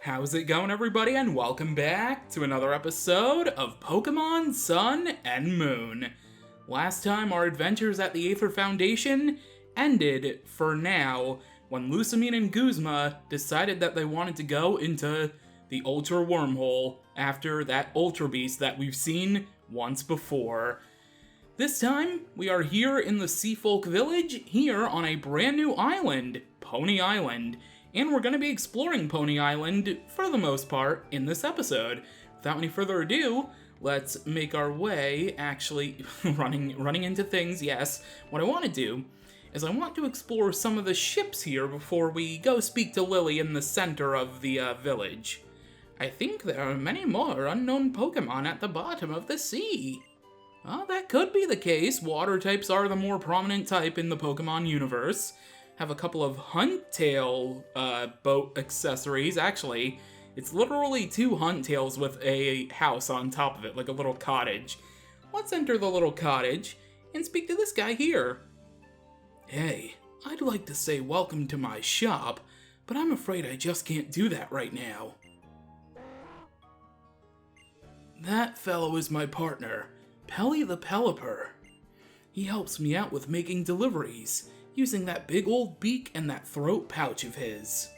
How's it going, everybody, and welcome back to another episode of Pokémon Sun and Moon. Last time, our adventures at the Aether Foundation ended, for now, when Lusamine and Guzma decided that they wanted to go into the Ultra Wormhole after that Ultra Beast that we've seen once before. This time, we are here in the Seafolk village, here on a brand new island, Poni Island. And we're going to be exploring Poni Island, for the most part, in this episode. Without any further ado, let's make our way, actually, running into things, yes. What I want to do is I want to explore some of the ships here before we go speak to Lily in the center of the village. I think there are many more unknown Pokemon at the bottom of the sea. Well, that could be the case. Water types are the more prominent type in the Pokemon universe. Have a couple of Hunt-Tail boat accessories. Actually, it's literally two Hunt-Tails with a house on top of it, like a little cottage. Let's enter the little cottage and speak to this guy here. Hey, I'd like to say welcome to my shop, but I'm afraid I just can't do that right now. That fellow is my partner, Pelly the Pelipper. He helps me out with making deliveries, using that big old beak and that throat pouch of his.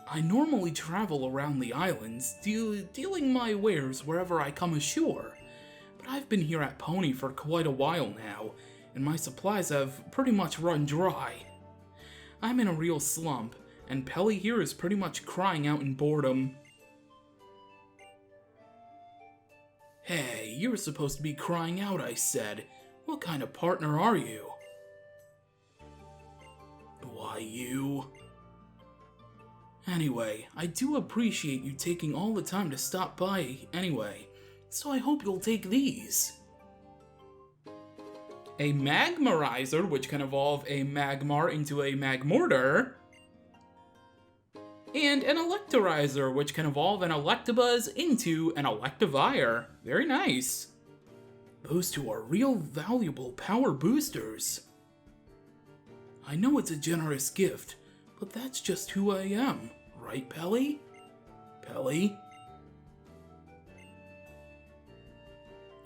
I normally travel around the islands, dealing my wares wherever I come ashore, but I've been here at Poni for quite a while now, and my supplies have pretty much run dry. I'm in a real slump, and Pelly here is pretty much crying out in boredom. Hey, you're supposed to be crying out, I said. What kind of partner are you? Why, you... Anyway, I do appreciate you taking all the time to stop by anyway, so I hope you'll take these. A Magmarizer, which can evolve a Magmar into a Magmortar. And an Electorizer, which can evolve an Electabuzz into an Electivire. Very nice. Those two are real valuable power boosters. I know it's a generous gift, but that's just who I am, right, Pelly? Pelly?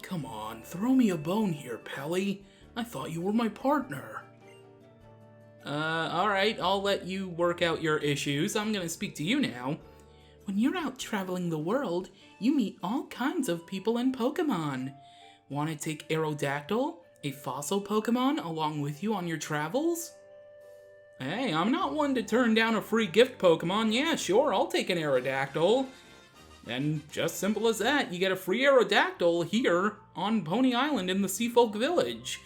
Come on, throw me a bone here, Pelly. I thought you were my partner. Alright, I'll let you work out your issues. I'm gonna speak to you now. When you're out traveling the world, you meet all kinds of people and Pokemon. Want to take Aerodactyl, a fossil Pokemon, along with you on your travels? Hey, I'm not one to turn down a free gift Pokemon. Yeah, sure, I'll take an Aerodactyl. And just simple as that, you get a free Aerodactyl here on Poni Island in the Seafolk Village.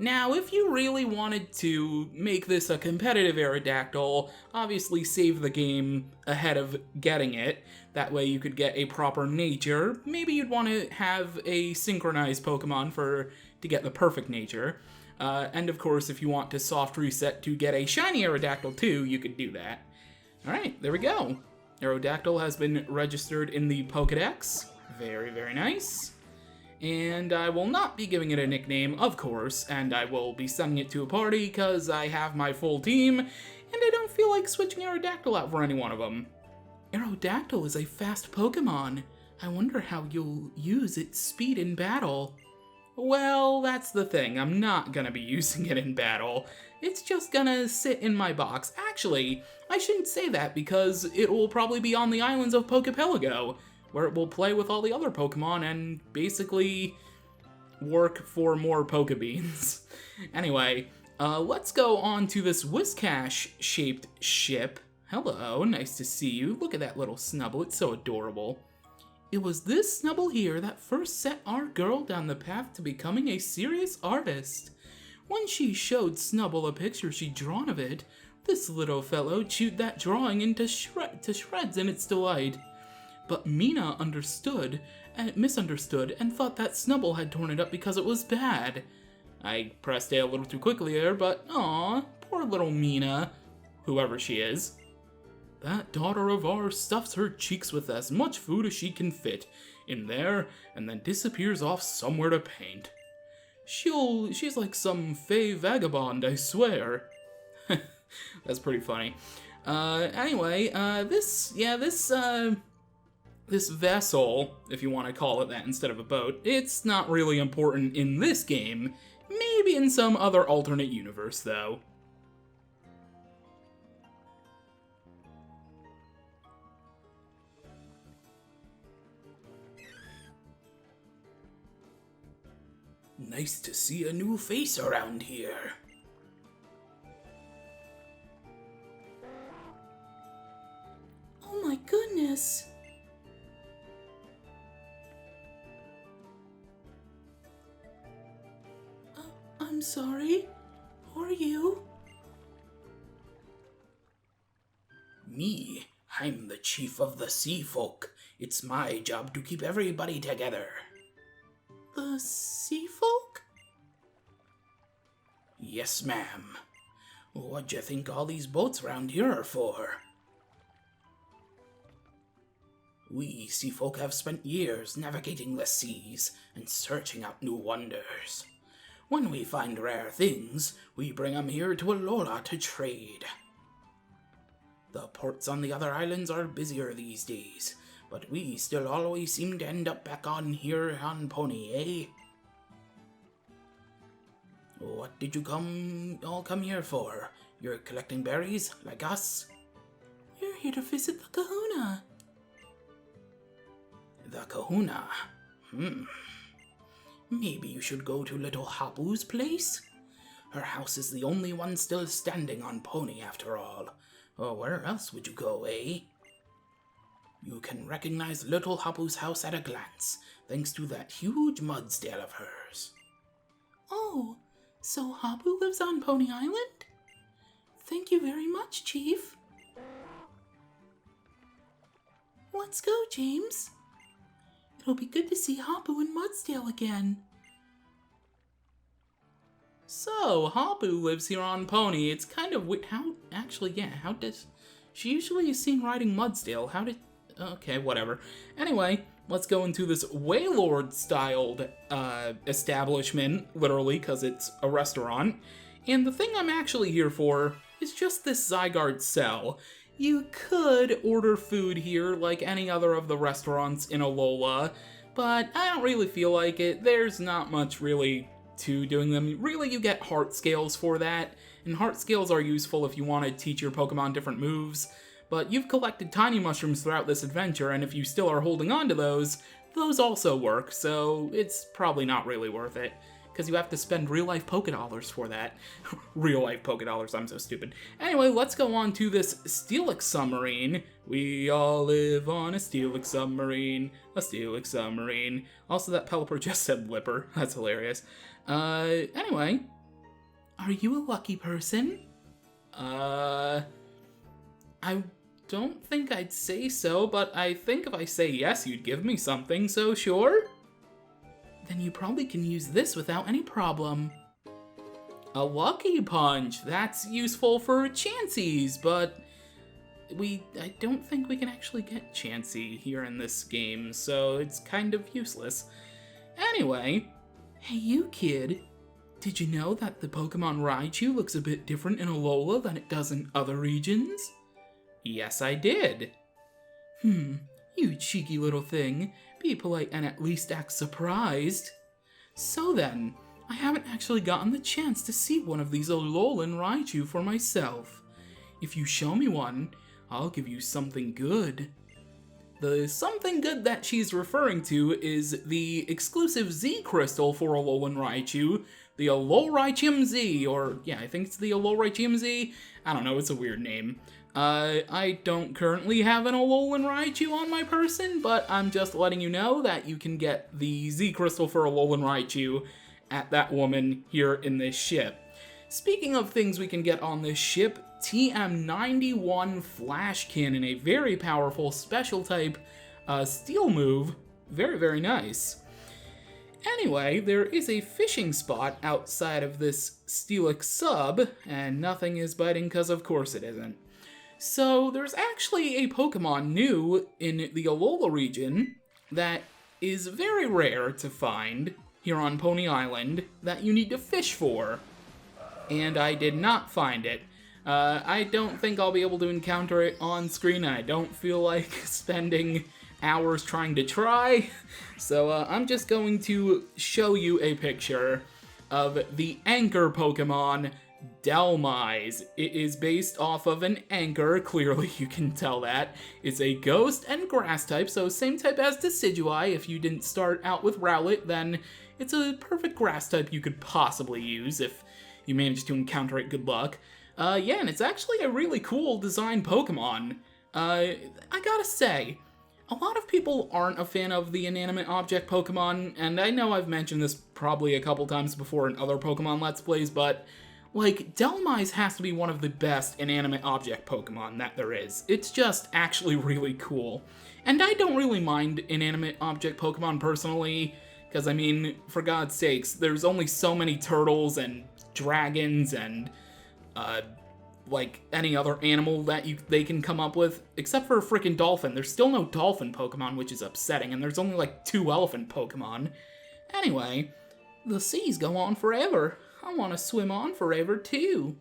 Now, if you really wanted to make this a competitive Aerodactyl, obviously save the game ahead of getting it. That way you could get a proper nature. Maybe you'd want to have a synchronized Pokemon to get the perfect nature. And of course, if you want to soft reset to get a shiny Aerodactyl too, you could do that. Alright, there we go. Aerodactyl has been registered in the Pokedex. Very, very nice. And I will not be giving it a nickname, of course, and I will be sending it to a party because I have my full team, and I don't feel like switching Aerodactyl out for any one of them. Aerodactyl is a fast Pokemon. I wonder how you'll use its speed in battle. Well, that's the thing. I'm not gonna be using it in battle. It's just gonna sit in my box. Actually, I shouldn't say that because it will probably be on the islands of Pokepelago, where it will play with all the other Pokemon and basically work for more Pokebeans. Anyway, let's go on to this Whiscash-shaped ship. Hello, nice to see you. Look at that little Snubble, it's so adorable. It was this Snubble here that first set our girl down the path to becoming a serious artist. When she showed Snubble a picture she'd drawn of it, this little fellow chewed that drawing into shreds in its delight. But Mina misunderstood and thought that Snubble had torn it up because it was bad. I pressed A a little too quickly there, but aw, poor little Mina, whoever she is. That daughter of ours stuffs her cheeks with as much food as she can fit in there and then disappears off somewhere to paint. She's like some fey vagabond, I swear. That's pretty funny. Anyway, this vessel, if you want to call it that instead of a boat, it's not really important in this game. Maybe in some other alternate universe, though. Nice to see a new face around here. Oh my goodness! I'm sorry. Who are you? Me, I'm the chief of the Seafolk. It's my job to keep everybody together. The Seafolk? Yes, ma'am. What d'you think all these boats around here are for? We Seafolk have spent years navigating the seas and searching out new wonders. When we find rare things, we bring them here to Alola to trade. The ports on the other islands are busier these days, but we still always seem to end up back on here on Poni, eh? What did you all come here for? You're collecting berries, like us? We're here to visit the Kahuna. The Kahuna? Maybe you should go to little Hapu's place? Her house is the only one still standing on Poni after all. Or where else would you go, eh? You can recognize little Hapu's house at a glance, thanks to that huge Mudsdale of hers. Oh, so Hapu lives on Poni Island? Thank you very much, Chief. Let's go, James. It'll be good to see Hapu and Mudsdale again. So, Hapu lives here on Poni. It's kind of how does... She usually is seen riding Mudsdale. Okay, whatever. Anyway, let's go into this Wailord-styled establishment, literally, because it's a restaurant. And the thing I'm actually here for is just this Zygarde cell. You could order food here like any other of the restaurants in Alola, but I don't really feel like it. There's not much really to doing them. Really, you get heart scales for that, and heart scales are useful if you want to teach your Pokemon different moves, but you've collected tiny mushrooms throughout this adventure, and if you still are holding on to those also work, so it's probably not really worth it. Because you have to spend real-life Pokédollars for that. Real-life Pokédollars, I'm so stupid. Anyway, let's go on to this Steelix submarine. We all live on a Steelix submarine. A Steelix submarine. Also, that Pelipper just said Lipper. That's hilarious. Anyway. Are you a lucky person? I don't think I'd say so, but I think if I say yes, you'd give me something, so sure? Then you probably can use this without any problem. A Lucky Punch! That's useful for Chanseys, but I don't think we can actually get Chansey here in this game, so it's kind of useless. Anyway... Hey you kid, did you know that the Pokemon Raichu looks a bit different in Alola than it does in other regions? Yes, I did. You cheeky little thing. Be polite and at least act surprised. So then, I haven't actually gotten the chance to see one of these Alolan Raichu for myself. If you show me one, I'll give you something good. The something good that she's referring to is the exclusive Z Crystal for Alolan Raichu, the Aloraichium Z, or yeah, I think it's the Aloraichium Z. I don't know, it's a weird name. I don't currently have an Alolan Raichu on my person, but I'm just letting you know that you can get the Z Crystal for Alolan Raichu at that woman here in this ship. Speaking of things we can get on this ship, TM91 Flash Cannon, a very powerful special type steel move. Very, very nice. Anyway, there is a fishing spot outside of this Steelix sub, and nothing is biting because of course it isn't. So there's actually a Pokemon new in the Alola region that is very rare to find here on Poni Island that you need to fish for. And I did not find it. I don't think I'll be able to encounter it on screen, and I don't feel like spending hours trying to try. So I'm just going to show you a picture of the anchor Pokemon, Delmise. It is based off of an anchor, clearly you can tell that. It's a ghost and grass type, so same type as Decidueye. If you didn't start out with Rowlet, then it's a perfect grass type you could possibly use if you manage to encounter it. Good luck. Yeah, and it's actually a really cool design Pokemon. I gotta say, a lot of people aren't a fan of the inanimate object Pokemon, and I know I've mentioned this probably a couple times before in other Pokemon Let's Plays, but like, Delmise has to be one of the best inanimate object Pokemon that there is. It's just actually really cool. And I don't really mind inanimate object Pokemon personally, because I mean, for God's sakes, there's only so many turtles and dragons and like any other animal that they can come up with, except for a freaking dolphin. There's still no dolphin Pokemon, which is upsetting, and there's only like 2 elephant Pokemon. Anyway, the seas go on forever. I want to swim on forever too.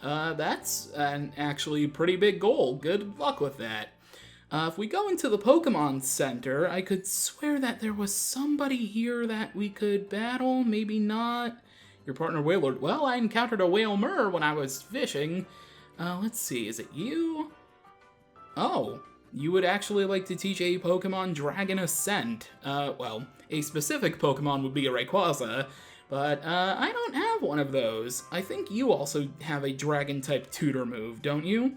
That's an actually pretty big goal. Good luck with that. If we go into the Pokemon Center, I could swear that there was somebody here that we could battle, maybe not. Your partner Wailord. Well, I encountered a Wailmer when I was fishing. Let's see, is it you? Oh, you would actually like to teach a Pokemon Dragon Ascent. Well, a specific Pokemon would be a Rayquaza, but I don't have one of those. I think you also have a Dragon-type tutor move, don't you?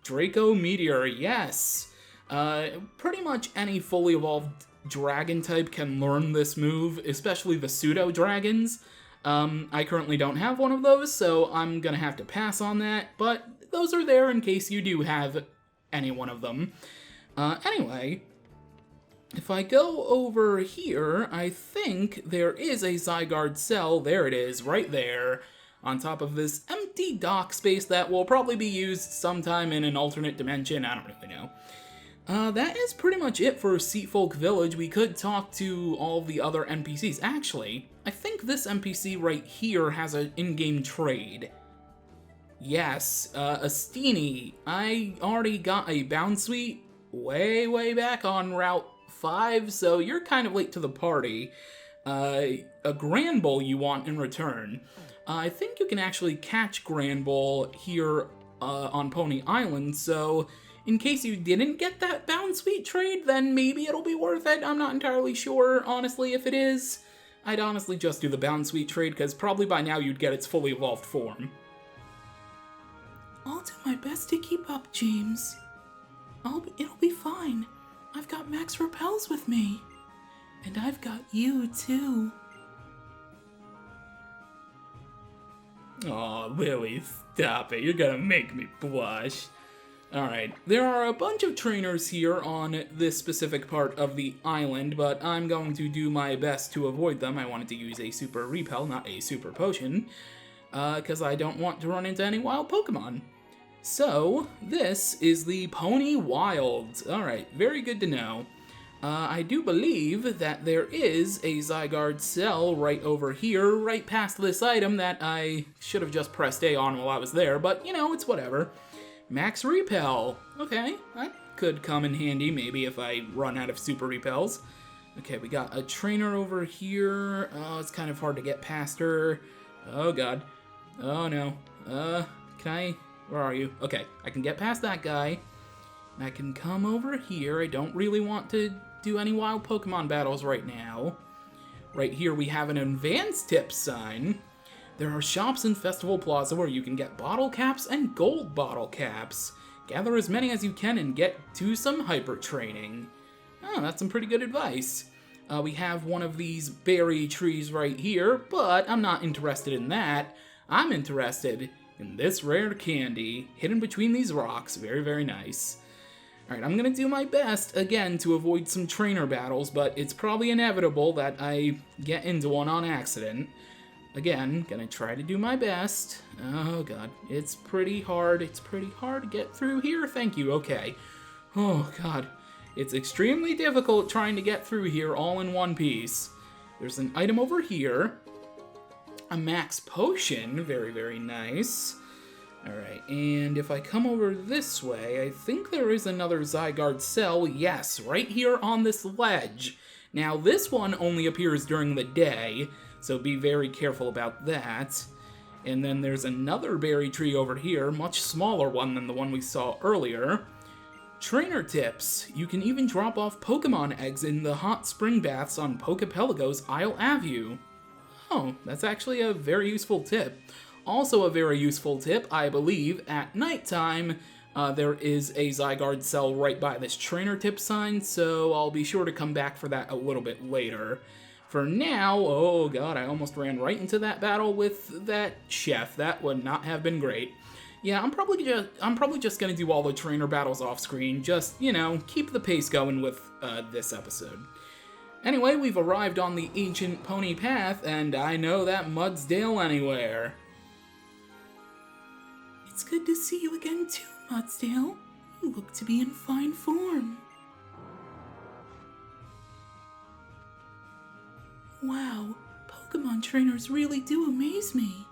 Draco Meteor, yes. Pretty much any fully evolved Dragon-type can learn this move, especially the Pseudo-Dragons. I currently don't have one of those, so I'm gonna have to pass on that, but those are there in case you do have any one of them. Anyway, if I go over here, I think there is a Zygarde cell. There it is, right there, on top of this empty dock space that will probably be used sometime in an alternate dimension. I don't really know. That is pretty much it for Seafolk Village. We could talk to all of the other NPCs. Actually, I think this NPC right here has an in-game trade. Yes, Astini. I already got a Bounsweet way back on Route 5, so you're kind of late to the party. A Granbull you want in return. I think you can actually catch Granbull here on Poni Island, so in case you didn't get that Bounsweet trade, then maybe it'll be worth it. I'm not entirely sure, honestly, if it is. I'd honestly just do the Bounsweet trade, because probably by now you'd get its fully evolved form. I'll do my best to keep up, James. It'll be fine. I've got Max Repels with me. And I've got you, too. Aw, Lily, stop it. You're gonna make me blush. Alright, there are a bunch of trainers here on this specific part of the island, but I'm going to do my best to avoid them. I wanted to use a Super Repel, not a Super Potion, because I don't want to run into any wild Pokemon. So, this is the Poni Wilds. Alright, very good to know. I do believe that there is a Zygarde cell right over here, right past this item that I should have just pressed A on while I was there, but, you know, it's whatever. Max Repel. Okay, that could come in handy maybe if I run out of Super Repels. Okay, we got a trainer over here. Oh, it's kind of hard to get past her. Oh, God. Oh, no. Can I... Where are you? Okay, I can get past that guy. I can come over here. I don't really want to do any wild Pokemon battles right now. Right here we have an advanced tip sign. There are shops in Festival Plaza where you can get bottle caps and gold bottle caps. Gather as many as you can and get to some hyper training. Oh, that's some pretty good advice. We have one of these berry trees right here, but I'm not interested in that. I'm interested in this rare candy hidden between these rocks. Very nice. Alright, I'm gonna do my best, again, to avoid some trainer battles, but it's probably inevitable that I get into one on accident. Again, gonna try to do my best. Oh god, it's pretty hard. It's pretty hard to get through here. Thank you, okay. Oh god, it's extremely difficult trying to get through here all in one piece. There's an item over here. A max potion, very nice. Alright, and if I come over this way, I think there is another Zygarde cell. Yes, right here on this ledge. Now, this one only appears during the day, so be very careful about that. And then there's another berry tree over here, much smaller one than the one we saw earlier. Trainer tips. You can even drop off Pokemon eggs in the hot spring baths on Pokepelago's Isle Avenue. Oh, that's actually a very useful tip. Also a very useful tip, I believe, at nighttime, there is a Zygarde cell right by this trainer tip sign, so I'll be sure to come back for that a little bit later. For now, oh god, I almost ran right into that battle with that chef. That would not have been great. Yeah, I'm probably just gonna do all the trainer battles off screen, just, you know, keep the pace going with this episode. Anyway, we've arrived on the ancient Pony path, and I know that Mudsdale anywhere. It's good to see you again too, Mudsdale. You look to be in fine form. Wow, Pokemon trainers really do amaze me.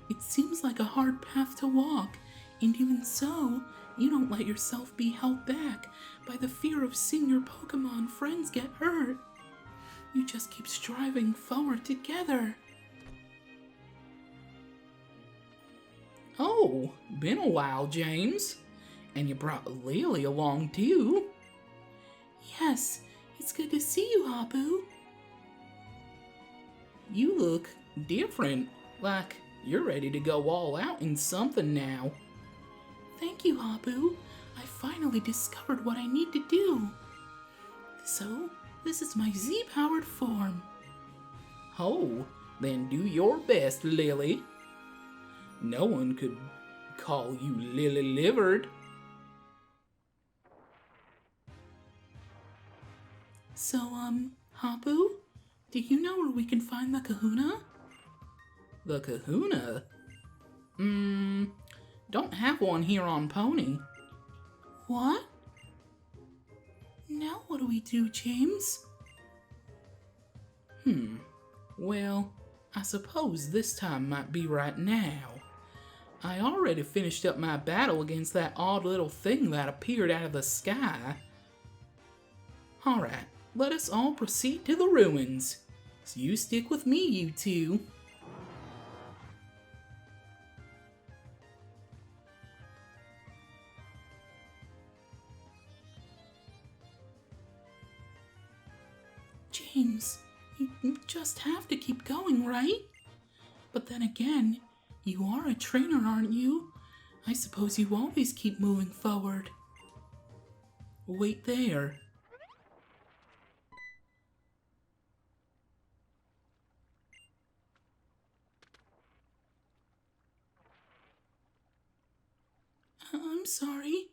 It seems like a hard path to walk, and even so, you don't let yourself be held back by the fear of seeing your Pokemon friends get hurt. You just keep striving forward together. Oh, been a while, James. And you brought Lily along too. Yes, it's good to see you, Hapu. You look different, like you're ready to go all out in something now. Thank you, Hapu. I finally discovered what I need to do. So, this is my Z-powered form. Oh, then do your best, Lily. No one could call you lily-livered. So, Hapu, do you know where we can find the Kahuna? The Kahuna? Don't have one here on Pony. What? Now what do we do, James? Well, I suppose this time might be right now. I already finished up my battle against that odd little thing that appeared out of the sky. Alright, let us all proceed to the ruins. So you stick with me, you two. James, you just have to keep going, right? But then again, you are a trainer, aren't you? I suppose you always keep moving forward. Wait there. I'm sorry.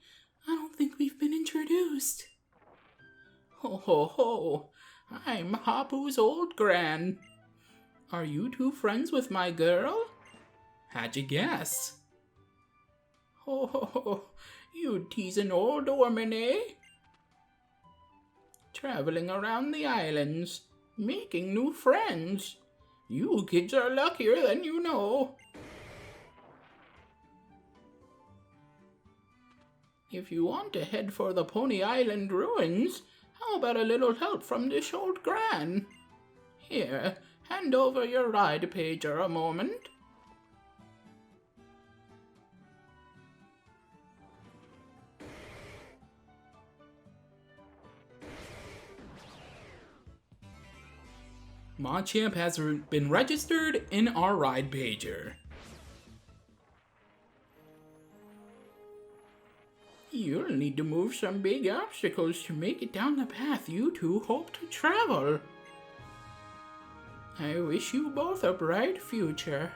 I don't think we've been introduced. Ho ho ho! I'm Hapu's old gran. Are you two friends with my girl? How'd you guess? Ho ho ho! You teasing old woman, eh? Traveling around the islands, making new friends. You kids are luckier than you know. If you want to head for the Pony Island ruins, how about a little help from this old gran? Here, hand over your ride pager a moment. Machamp has been registered in our ride pager. You'll need to move some big obstacles to make it down the path you two hope to travel. I wish you both a bright future.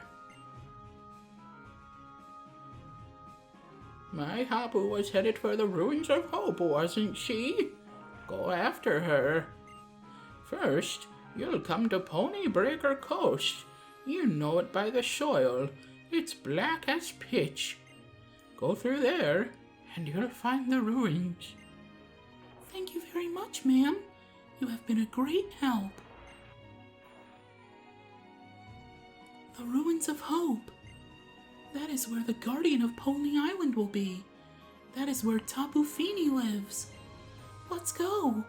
My Hapu was headed for the ruins of hope, wasn't she? Go after her. First, you'll come to Pony Breaker Coast. You know it by the soil. It's black as pitch. Go through there, and you'll find the ruins. Thank you very much, ma'am. You have been a great help. The ruins of hope. That is where the guardian of Poni Island will be. That is where Tapu Fini lives. Let's go.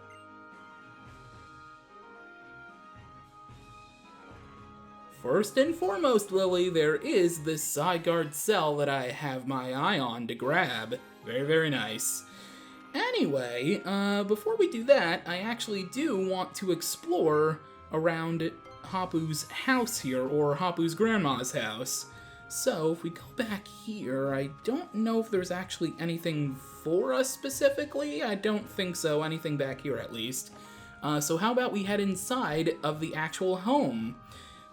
First and foremost, Lily, there is this Zygarde cell that I have my eye on to grab. Very, very nice. Anyway, before we do that, I actually do want to explore around Hapu's house here, or Hapu's grandma's house. So, if we go back here, I don't know if there's actually anything for us specifically. I don't think so, anything back here at least. So how about we head inside of the actual home?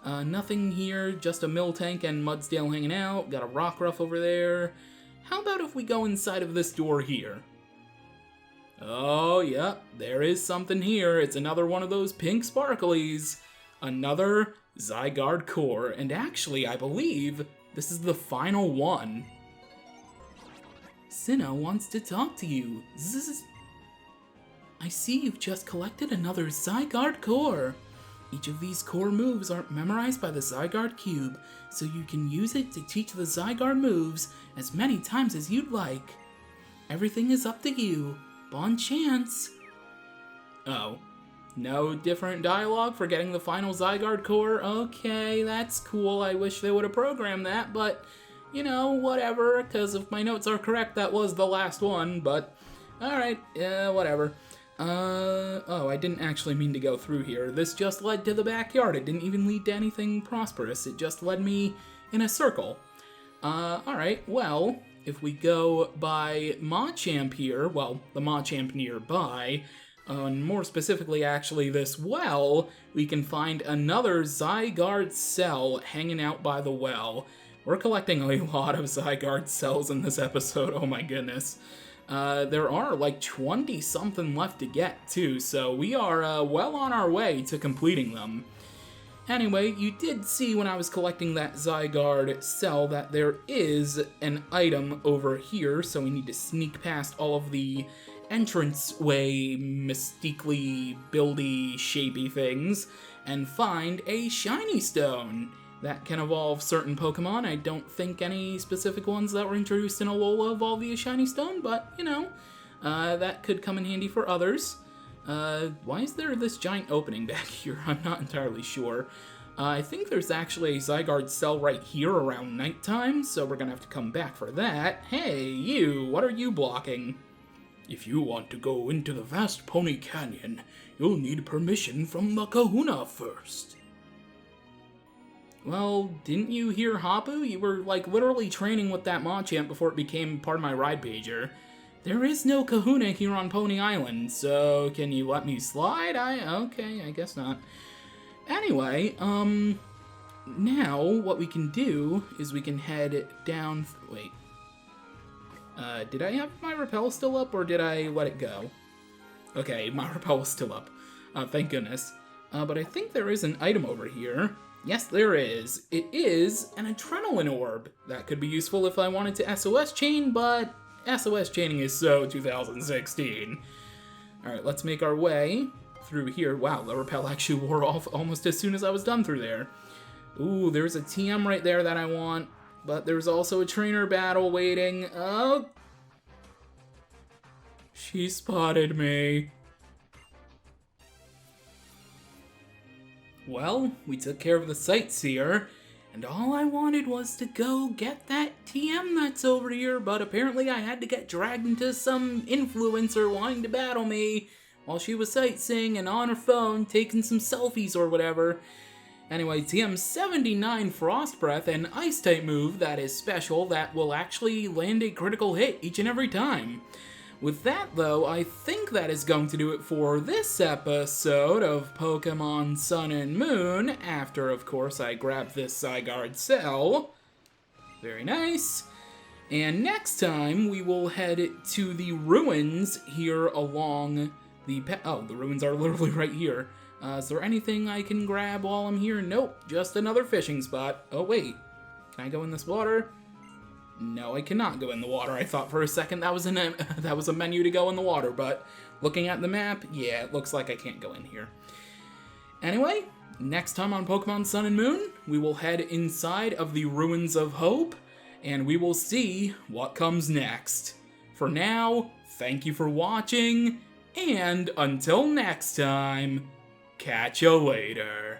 Nothing here, just a Miltank and Mudsdale hanging out. Got a Rockruff over there. How about if we go inside of this door here? Oh, yeah, there is something here. It's another one of those pink sparklies. Another Zygarde core. And actually, I believe this is the final one. Sinnoh wants to talk to you. Zzz. I see you've just collected another Zygarde core. Each of these core moves are memorized by the Zygarde Cube, so you can use it to teach the Zygarde moves as many times as you'd like. Everything is up to you. Bon chance. Oh. No different dialogue for getting the final Zygarde core? Okay, that's cool. I wish they would have programmed that, but, you know, whatever, because if my notes are correct, that was the last one, but, alright, whatever. Oh, I didn't actually mean to go through here. This just led to the backyard. It didn't even lead to anything prosperous. It just led me in a circle. Alright, well, if we go by Machamp here, well, the Machamp nearby, and more specifically, actually, this well, we can find another Zygarde cell hanging out by the well. We're collecting a lot of Zygarde cells in this episode, oh my goodness. There are like 20-something left to get, too, so we are well on our way to completing them. Anyway, you did see when I was collecting that Zygarde cell that there is an item over here, so we need to sneak past all of the entranceway, mystically buildy, shapey things, and find a shiny stone that can evolve certain Pokemon. I don't think any specific ones that were introduced in Alola evolve via shiny stone, but, you know, that could come in handy for others. Why is there this giant opening back here? I'm not entirely sure. I think there's actually a Zygarde cell right here around nighttime, so we're gonna have to come back for that. Hey, you, what are you blocking? If you want to go into the vast Poni Canyon, you'll need permission from the Kahuna first. Well, didn't you hear Hapu? You were, like, literally training with that Machamp before it became part of my ride pager. There is no Kahuna here on Poni Island, so can you let me slide? Okay, I guess not. Anyway, now what we can do is we can head down, wait. Did I have my rappel still up, or did I let it go? Okay, my rappel was still up. Thank goodness. But I think there is an item over here. Yes, there is. It is an Adrenaline Orb. That could be useful if I wanted to SOS chain, but SOS chaining is so 2016. Alright, let's make our way through here. Wow, the rappel actually wore off almost as soon as I was done through there. Ooh, there's a TM right there that I want. But there's also a trainer battle waiting. Oh! She spotted me. Well, we took care of the sightseer, and all I wanted was to go get that TM that's over here, but apparently I had to get dragged into some influencer wanting to battle me while she was sightseeing and on her phone taking some selfies or whatever. Anyway, TM 79 Frost Breath, an Ice-type move that is special that will actually land a critical hit each and every time. With that, though, I think that is going to do it for this episode of Pokemon Sun and Moon, after, of course, I grab this Zygarde cell. Very nice. And next time, we will head to the ruins here along the... Oh, the ruins are literally right here. Is there anything I can grab while I'm here? Nope, just another fishing spot. Oh, wait. Can I go in this water? No, I cannot go in the water. I thought for a second that was a menu to go in the water, but looking at the map, yeah, it looks like I can't go in here. Anyway, next time on Pokemon Sun and Moon, we will head inside of the Ruins of Hope, and we will see what comes next. For now, thank you for watching, and until next time, catch you later.